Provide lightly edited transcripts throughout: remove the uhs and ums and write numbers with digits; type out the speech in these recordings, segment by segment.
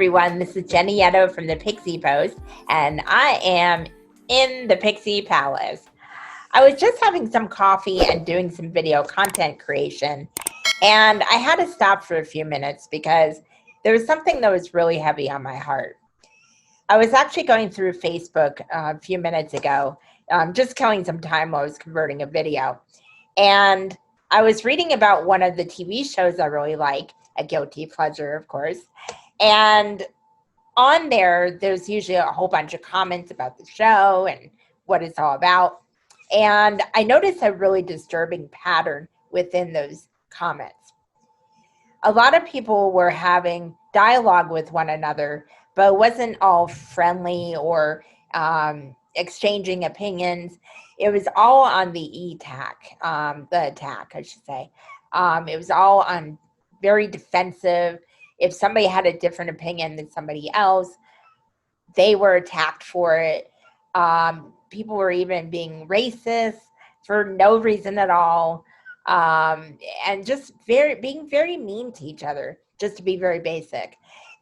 everyone. This is Jenny Yetto from the Pixie Post, and I am in the Pixie Palace. I was just having some coffee and doing some video content creation, and I had to stop for a few minutes because there was something that was really heavy on my heart. I was actually going through Facebook a few minutes ago, just killing some time while I was converting a video, and I was reading about one of the TV shows I really like, a guilty pleasure, of course. And on there's usually a whole bunch of comments about the show and what it's all about. And I noticed a really disturbing pattern within those comments. A lot of people were having dialogue with one another, but it wasn't all friendly or exchanging opinions. It was all on the attack, I should say. It was all on very defensive. If somebody had a different opinion than somebody else, they were attacked for it. People were even being racist for no reason at all. And just being very mean to each other, just to be very basic.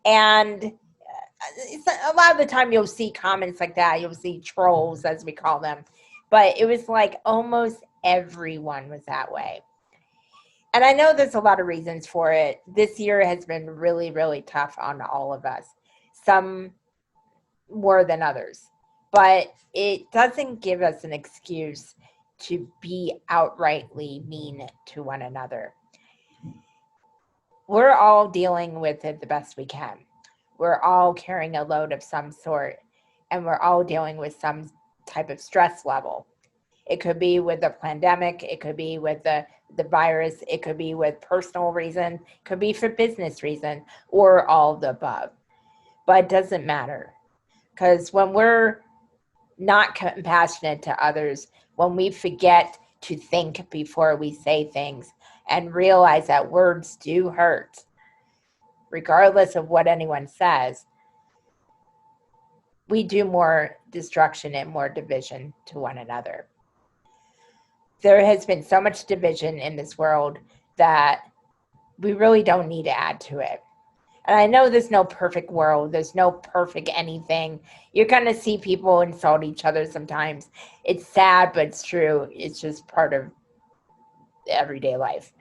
And a lot of the time you'll see comments like that. You'll see trolls, as we call them. But it was like almost everyone was that way. And I know there's a lot of reasons for it. This year has been really, really tough on all of us, some more than others. But it doesn't give us an excuse to be outrightly mean to one another. We're all dealing with it the best we can. We're all carrying a load of some sort, and we're all dealing with some type of stress level. It could be with the pandemic, it could be with the virus, it could be with personal reason, it could be for business reason, or all of the above. But it doesn't matter. Because when we're not compassionate to others, when we forget to think before we say things and realize that words do hurt, regardless of what anyone says, we do more destruction and more division to one another. There has been so much division in this world that we really don't need to add to it. And I know there's no perfect world. There's no perfect anything. You're going to see people insult each other sometimes. It's sad, but it's true. It's just part of everyday life.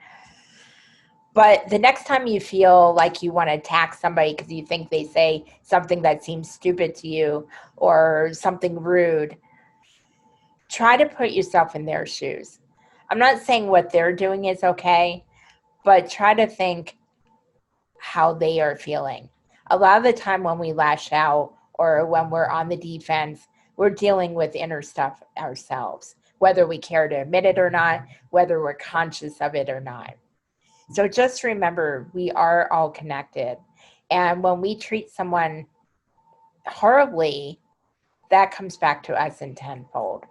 But the next time you feel like you want to attack somebody because you think they say something that seems stupid to you or something rude, try to put yourself in their shoes. I'm not saying what they're doing is okay, but try to think how they are feeling. A lot of the time when we lash out or when we're on the defense, we're dealing with inner stuff ourselves, whether we care to admit it or not, whether we're conscious of it or not. So just remember, we are all connected. And when we treat someone horribly, that comes back to us in tenfold.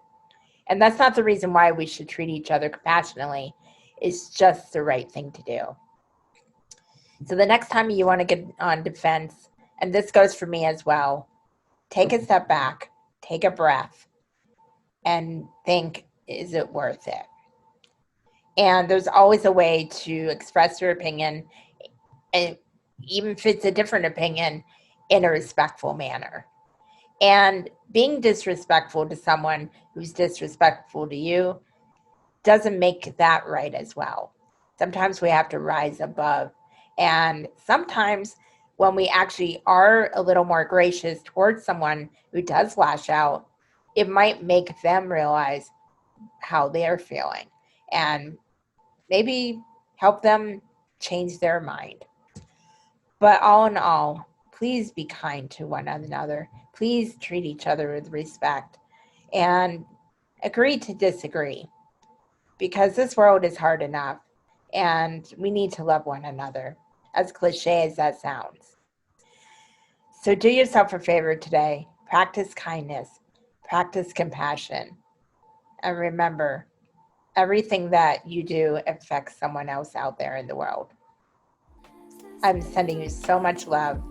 And that's not the reason why we should treat each other compassionately. It's just the right thing to do. So the next time you want to get on defense, and this goes for me as well, take a step back, take a breath, and think, is it worth it? And there's always a way to express your opinion, and even if it's a different opinion, in a respectful manner. And being disrespectful to someone who's disrespectful to you doesn't make that right as well. Sometimes we have to rise above. And sometimes when we actually are a little more gracious towards someone who does lash out, it might make them realize how they're feeling and maybe help them change their mind. But all in all, please be kind to one another. Please treat each other with respect and agree to disagree, because this world is hard enough and we need to love one another, as cliche as that sounds. So do yourself a favor today. Practice kindness, practice compassion, and remember, everything that you do affects someone else out there in the world. I'm sending you so much love.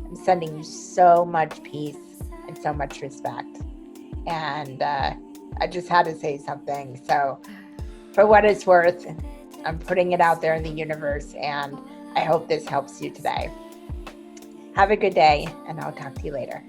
I'm sending you so much peace and so much respect. And I just had to say something. So for what it's worth, I'm putting it out there in the universe, and I hope this helps you today. Have a good day, and I'll talk to you later.